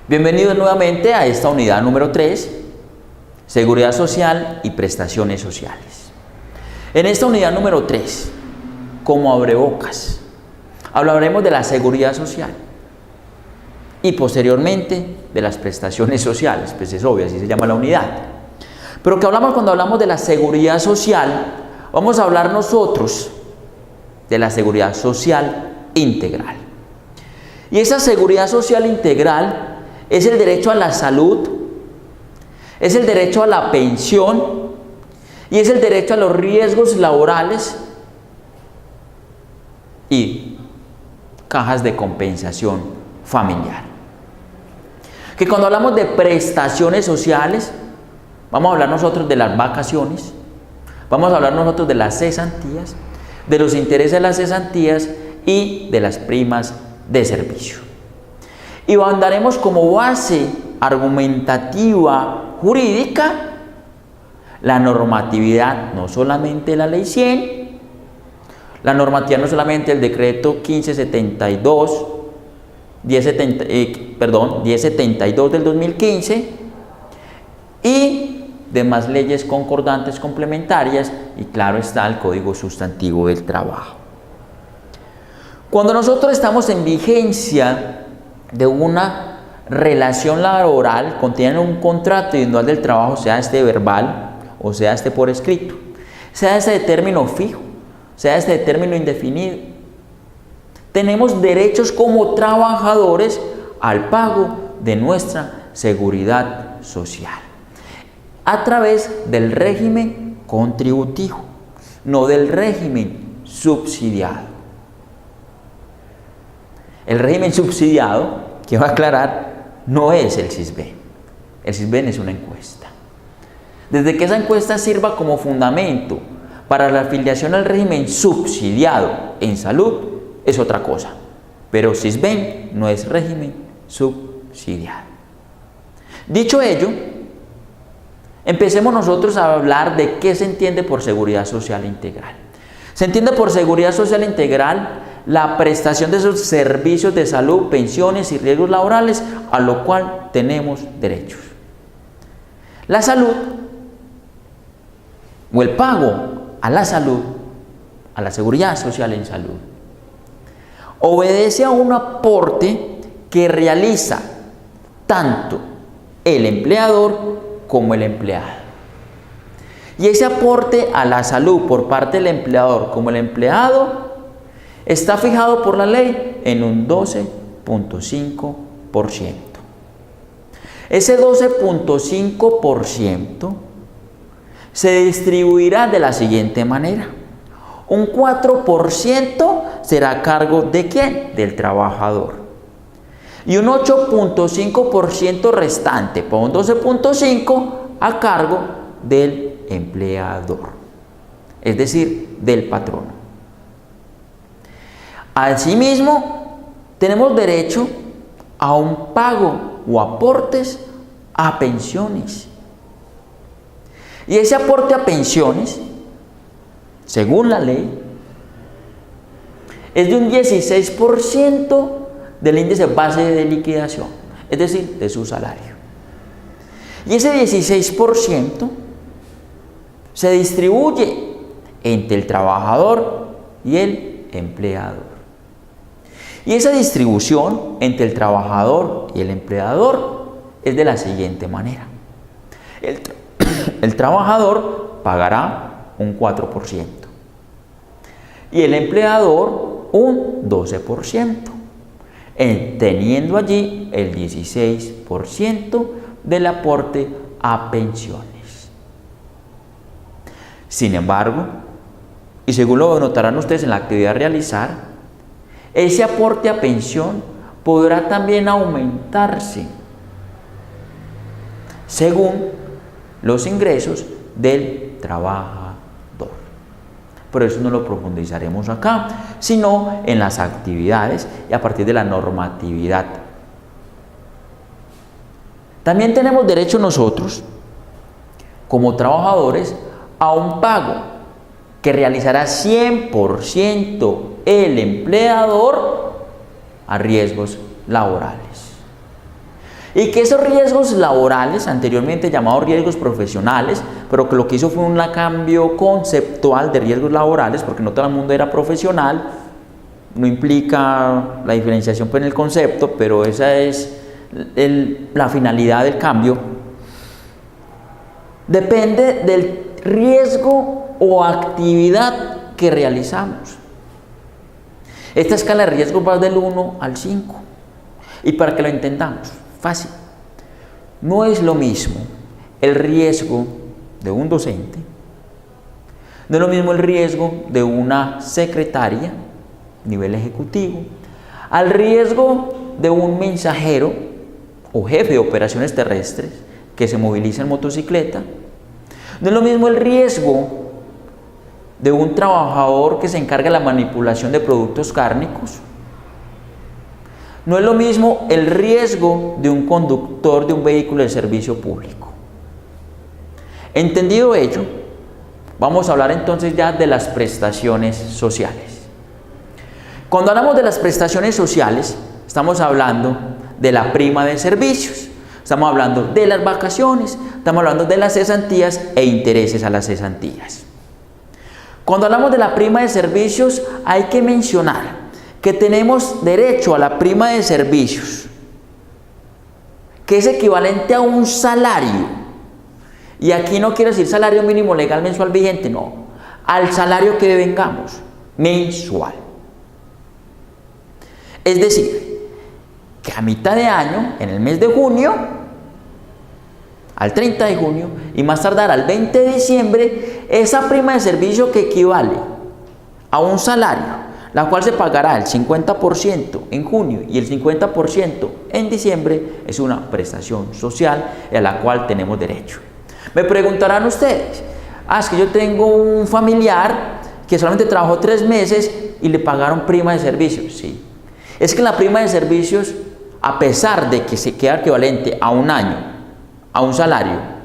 Bienvenidos nuevamente a esta unidad número 3, Seguridad Social y Prestaciones Sociales. En esta unidad número 3, como abrebocas, hablaremos de la seguridad social y posteriormente de las prestaciones sociales, pues es obvio, así se llama la unidad. Pero ¿qué hablamos cuando hablamos de la seguridad social? Vamos a hablar nosotros de la seguridad social integral. Y esa seguridad social integral es el derecho a la salud, es el derecho a la pensión y es el derecho a los riesgos laborales y cajas de compensación familiar. Que cuando hablamos de prestaciones sociales, vamos a hablar nosotros de las vacaciones, vamos a hablar nosotros de las cesantías, de los intereses de las cesantías y de las primas de servicio. Y andaremos como base argumentativa jurídica la normatividad, no solamente la ley 100, la normatividad no solamente el decreto 1072 del 2015 y demás leyes concordantes complementarias y claro está el Código Sustantivo del Trabajo. Cuando nosotros estamos en vigencia de una relación laboral, contiene un contrato individual del trabajo, sea este verbal o sea este por escrito, sea este de término fijo, sea este de término indefinido, tenemos derechos como trabajadores al pago de nuestra seguridad social a través del régimen contributivo, no del régimen subsidiado. El régimen subsidiado, quiero aclarar, no es el SISBEN. El SISBEN es una encuesta. Desde que esa encuesta sirva como fundamento para la afiliación al régimen subsidiado en salud, es otra cosa. Pero SISBEN no es régimen subsidiado. Dicho ello, empecemos nosotros a hablar de qué se entiende por seguridad social integral. Se entiende por seguridad social integral la prestación de esos servicios de salud, pensiones y riesgos laborales a lo cual tenemos derechos. La salud o el pago a la salud, a la seguridad social en salud, obedece a un aporte que realiza tanto el empleador como el empleado. Y ese aporte a la salud por parte del empleador como el empleado está fijado por la ley en un 12.5%. Ese 12.5% se distribuirá de la siguiente manera. Un 4% será a cargo ¿de quién? Del trabajador. Y un 8.5% restante, por un 12.5% a cargo del empleador, es decir, del patrono. Asimismo, tenemos derecho a un pago o aportes a pensiones. Y ese aporte a pensiones, según la ley, es de un 16% del índice base de liquidación, es decir, de su salario. Y ese 16% se distribuye entre el trabajador y el empleador. Y esa distribución entre el trabajador y el empleador es de la siguiente manera. El trabajador pagará un 4% y el empleador un 12%, teniendo allí el 16% del aporte a pensiones. Sin embargo, y según lo notarán ustedes en la actividad a realizar, ese aporte a pensión podrá también aumentarse según los ingresos del trabajador. Por eso no lo profundizaremos acá, sino en las actividades y a partir de la normatividad. También tenemos derecho nosotros, como trabajadores, a un pago que realizará 100% el empleador a riesgos laborales. Y que esos riesgos laborales, anteriormente llamados riesgos profesionales, pero que lo que hizo fue un cambio conceptual de riesgos laborales, porque no todo el mundo era profesional, no implica la diferenciación en el concepto, pero esa es la finalidad del cambio. Depende del riesgo o actividad que realizamos. Esta escala de riesgos va del 1 al 5. Y para que lo entendamos, fácil. No es lo mismo el riesgo de un docente, no es lo mismo el riesgo de una secretaria, nivel ejecutivo, al riesgo de un mensajero o jefe de operaciones terrestres que se moviliza en motocicleta. No es lo mismo el riesgo de un trabajador que se encarga de la manipulación de productos cárnicos. No es lo mismo el riesgo de un conductor de un vehículo de servicio público. Entendido ello, vamos a hablar entonces ya de las prestaciones sociales. Cuando hablamos de las prestaciones sociales, estamos hablando de la prima de servicios, estamos hablando de las vacaciones, estamos hablando de las cesantías e intereses a las cesantías. Cuando hablamos de la prima de servicios, hay que mencionar que tenemos derecho a la prima de servicios, que es equivalente a un salario. Y aquí no quiero decir salario mínimo legal mensual vigente, no, al salario que devengamos, mensual. Es decir, que a mitad de año, en el mes de junio, al 30 de junio y más tardar al 20 de diciembre, esa prima de servicio que equivale a un salario, la cual se pagará el 50% en junio y el 50% en diciembre, es una prestación social a la cual tenemos derecho. Me preguntarán ustedes, es que yo tengo un familiar que solamente trabajó 3 meses y le pagaron prima de servicios. Sí, es que la prima de servicios, a pesar de que se queda equivalente a un año, a un salario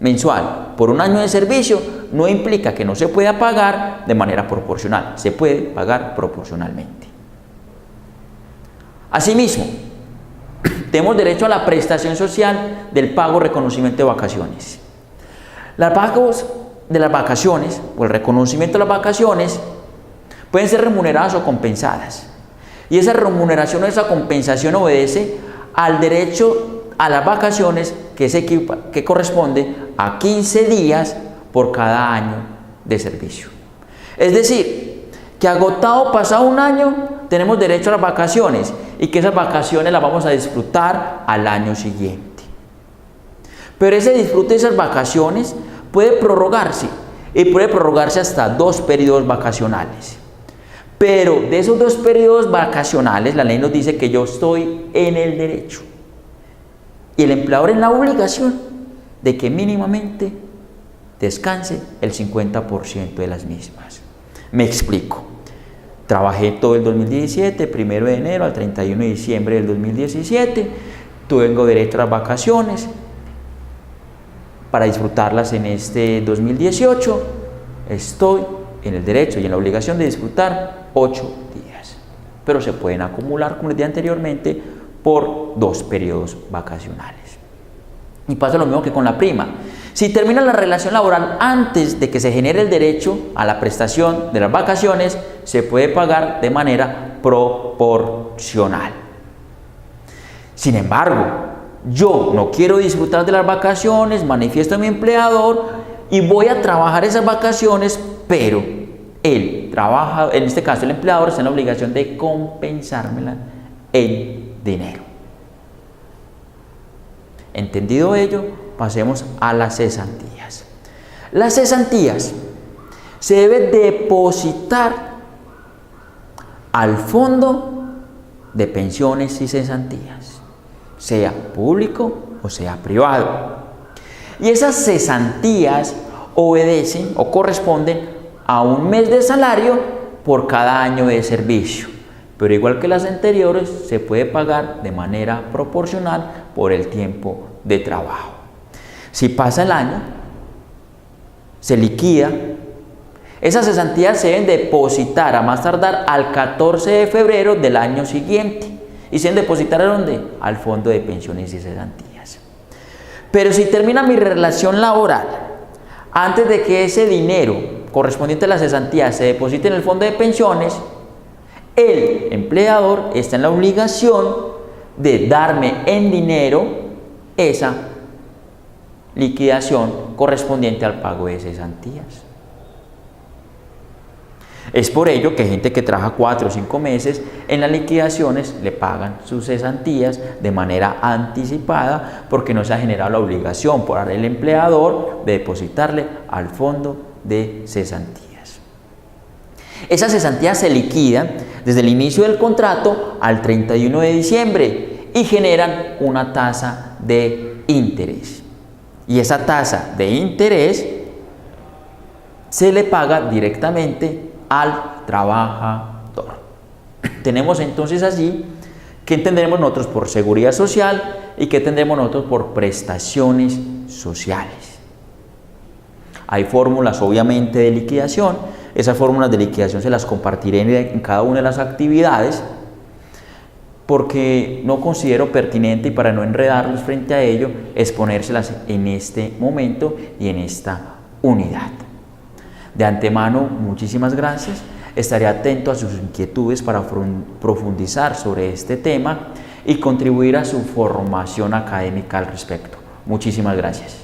mensual por un año de servicio, no implica que no se pueda pagar de manera proporcional, se puede pagar proporcionalmente. Asimismo, tenemos derecho a la prestación social del pago reconocimiento de vacaciones. Los pagos de las vacaciones o el reconocimiento de las vacaciones pueden ser remuneradas o compensadas. Y esa remuneración o esa compensación obedece al derecho a las vacaciones que corresponde a 15 días por cada año de servicio. Es decir, que agotado pasado un año, tenemos derecho a las vacaciones y que esas vacaciones las vamos a disfrutar al año siguiente. Pero ese disfrute de esas vacaciones puede prorrogarse y puede prorrogarse hasta 2 periodos vacacionales. Pero de esos 2 periodos vacacionales, la ley nos dice que yo estoy en el derecho y el empleador en la obligación de que mínimamente descanse el 50% de las mismas. Me explico. Trabajé todo el 2017, 1 de enero al 31 de diciembre del 2017, tengo derecho a las vacaciones para disfrutarlas en este 2018, estoy en el derecho y en la obligación de disfrutar 8 días, pero se pueden acumular, como les dije anteriormente, por 2 periodos vacacionales. Y pasa lo mismo que con la prima. Si termina la relación laboral antes de que se genere el derecho a la prestación de las vacaciones, se puede pagar de manera proporcional. Sin embargo, yo no quiero disfrutar de las vacaciones, manifiesto a mi empleador y voy a trabajar esas vacaciones, pero él trabaja, en este caso el empleador, está en la obligación de compensármela en dinero. Entendido ello, pasemos a las cesantías. Las cesantías se deben depositar al fondo de pensiones y cesantías, sea público o sea privado. Y esas cesantías obedecen o corresponden a un mes de salario por cada año de servicio. Pero igual que las anteriores, se puede pagar de manera proporcional por el tiempo de trabajo. Si pasa el año, se liquida. Esas cesantías se deben depositar a más tardar al 14 de febrero del año siguiente. y se deben depositar ¿a dónde? Al fondo de pensiones y cesantías. Pero si termina mi relación laboral antes de que ese dinero correspondiente a la cesantía se deposite en el fondo de pensiones, el empleador está en la obligación de darme en dinero esa liquidación correspondiente al pago de cesantías. Es por ello que gente que trabaja 4 o 5 meses en las liquidaciones le pagan sus cesantías de manera anticipada, porque no se ha generado la obligación por el empleador de depositarle al fondo de cesantías. Esa cesantía se liquida desde el inicio del contrato al 31 de diciembre y generan una tasa de interés. Y esa tasa de interés se le paga directamente al trabajador. Tenemos entonces allí qué entendemos nosotros por seguridad social y qué tendremos nosotros por prestaciones sociales. Hay fórmulas obviamente de liquidación. Esas fórmulas de liquidación se las compartiré en cada una de las actividades, porque no considero pertinente, y para no enredarlos frente a ello, exponérselas en este momento y en esta unidad. De antemano, muchísimas gracias. Estaré atento a sus inquietudes para profundizar sobre este tema y contribuir a su formación académica al respecto. Muchísimas gracias.